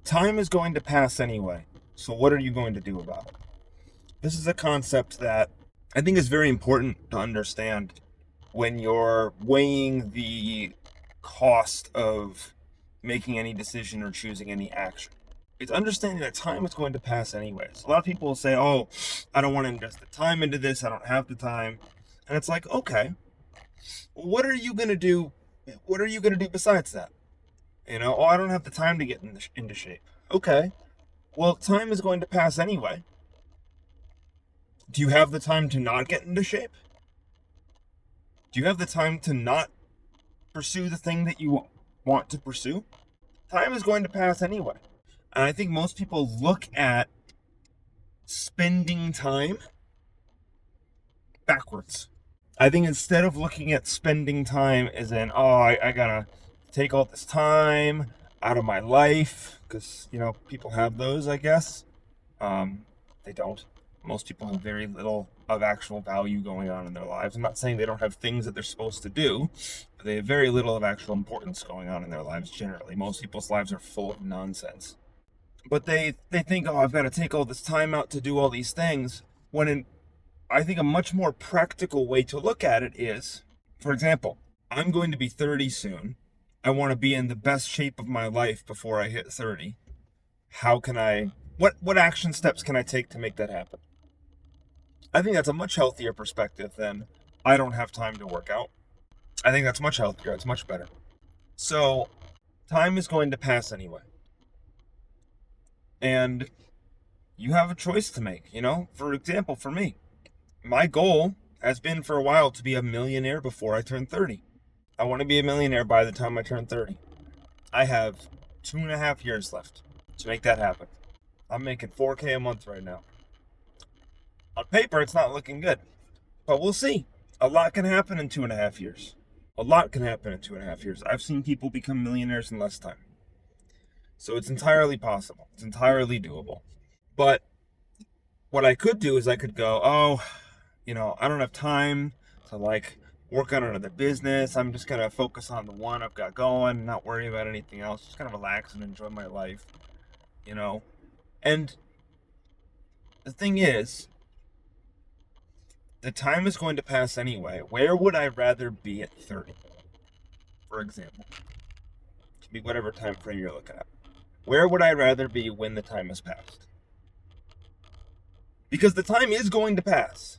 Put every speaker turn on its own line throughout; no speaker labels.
Time is going to pass anyway. So what are you going to do about it? This is a concept that I think is very important to understand when you're weighing the cost of making any decision or choosing any action. It's understanding that time is going to pass anyway. So a lot of people will say, "Oh, I don't want to invest the time into this. I don't have the time." And it's like, "Okay, what are you going to do? What are you going to do besides that?" "Oh, I don't have the time to get into shape." Okay. Well, time is going to pass anyway. Do you have the time to not get into shape? Do you have the time to not pursue the thing that you want to pursue? Time is going to pass anyway. And I think most people look at spending time backwards. I think instead of looking at spending time as in, oh, I gotta take all this time out of my life, because, people have those, I guess. They don't. Most people have very little of actual value going on in their lives. I'm not saying they don't have things that they're supposed to do, but they have very little of actual importance going on in their lives generally. Most people's lives are full of nonsense. But they think, oh, I've got to take all this time out to do all these things, when I think a much more practical way to look at it is, for example, I'm going to be 30 soon. I want to be in the best shape of my life before I hit 30. How can what action steps can I take to make that happen? I think that's a much healthier perspective than I don't have time to work out. I think that's much healthier. It's much better. So, time is going to pass anyway. And you have a choice to make, For example, for me, my goal has been for a while to be a millionaire before I turn 30. I want to be a millionaire by the time I turn 30. I have 2.5 years left to make that happen. I'm making $4K a month right now. On paper, it's not looking good, but we'll see. A lot can happen in 2.5 years. A lot can happen in 2.5 years. I've seen people become millionaires in less time. So it's entirely possible. It's entirely doable. But what I could do is I could go, oh, I don't have time to work on another business. I'm just going to focus on the one I've got going, not worry about anything else, just kind of relax and enjoy my life, And the thing is, the time is going to pass anyway. Where would I rather be at 30, for example? To be whatever time frame you're looking at. Where would I rather be when the time has passed? Because the time is going to pass.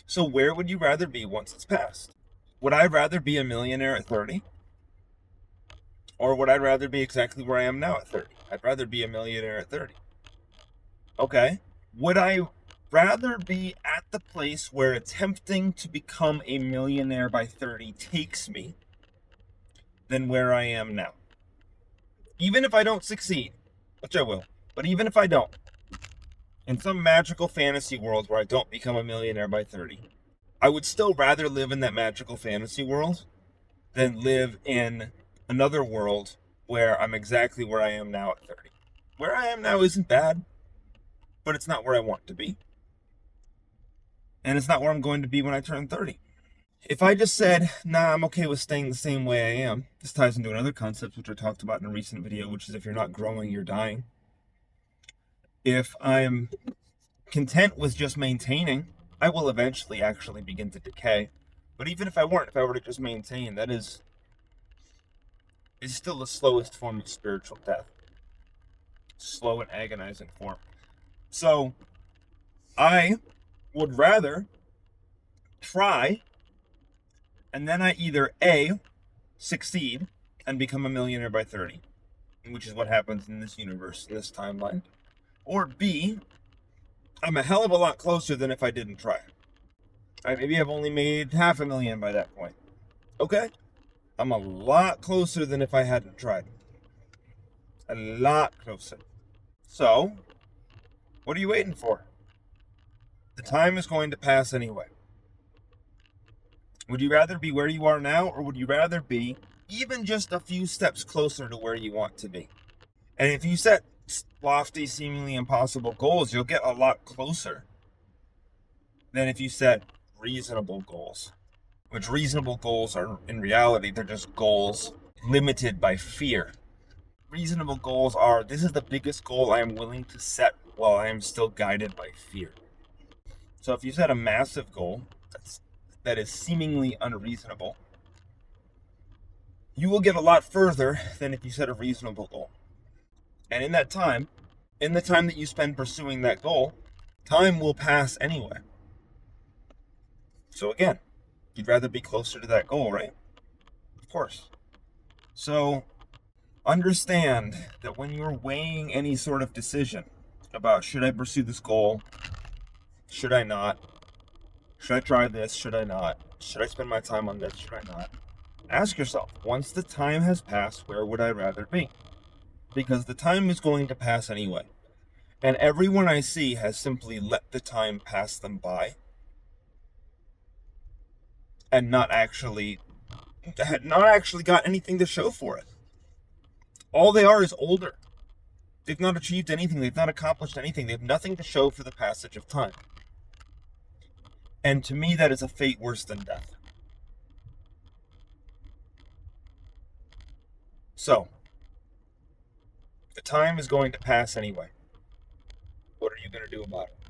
So where would you rather be once it's passed? Would I rather be a millionaire at 30? Or would I rather be exactly where I am now at 30? I'd rather be a millionaire at 30. Okay. Would I rather be at the place where attempting to become a millionaire by 30 takes me than where I am now? Even if I don't succeed, which I will, but even if I don't, in some magical fantasy world where I don't become a millionaire by 30, I would still rather live in that magical fantasy world than live in another world where I'm exactly where I am now at 30. Where I am now isn't bad, but it's not where I want to be. And it's not where I'm going to be when I turn 30. If I just said, nah, I'm okay with staying the same way I am, this ties into another concept which I talked about in a recent video, which is if you're not growing, you're dying. If I'm content with just maintaining, I will eventually actually begin to decay. But even if I weren't, if I were to just maintain, that is still the slowest form of spiritual death. Slow and agonizing form. So, I would rather try, and then I either A, succeed and become a millionaire by 30, which is what happens in this universe, in this timeline, or B, I'm a hell of a lot closer than if I didn't try. Maybe I've only made $500,000 by that point. Okay? I'm a lot closer than if I hadn't tried. A lot closer. So, what are you waiting for? The time is going to pass anyway. Would you rather be where you are now, or would you rather be even just a few steps closer to where you want to be? And if you set lofty, seemingly impossible goals, you'll get a lot closer than if you set reasonable goals. Which reasonable goals are, in reality, they're just goals limited by fear. reasonable goals are, this is the biggest goal I am willing to set while I am still guided by fear. So if you set a massive goal that is seemingly unreasonable, you will get a lot further than if you set a reasonable goal. And in the time that you spend pursuing that goal, time will pass anyway. So again, you'd rather be closer to that goal, right? Of course. So understand that when you're weighing any sort of decision about, should I pursue this goal? Should I not? Should I try this? Should I not? Should I spend my time on this? Should I not? Ask yourself, once the time has passed, where would I rather be? Because the time is going to pass anyway. And everyone I see has simply let the time pass them by and not actually got anything to show for it. All they are is older. They've not achieved anything. They've not accomplished anything. They have nothing to show for the passage of time. And to me, that is a fate worse than death. So, the time is going to pass anyway. What are you going to do about it?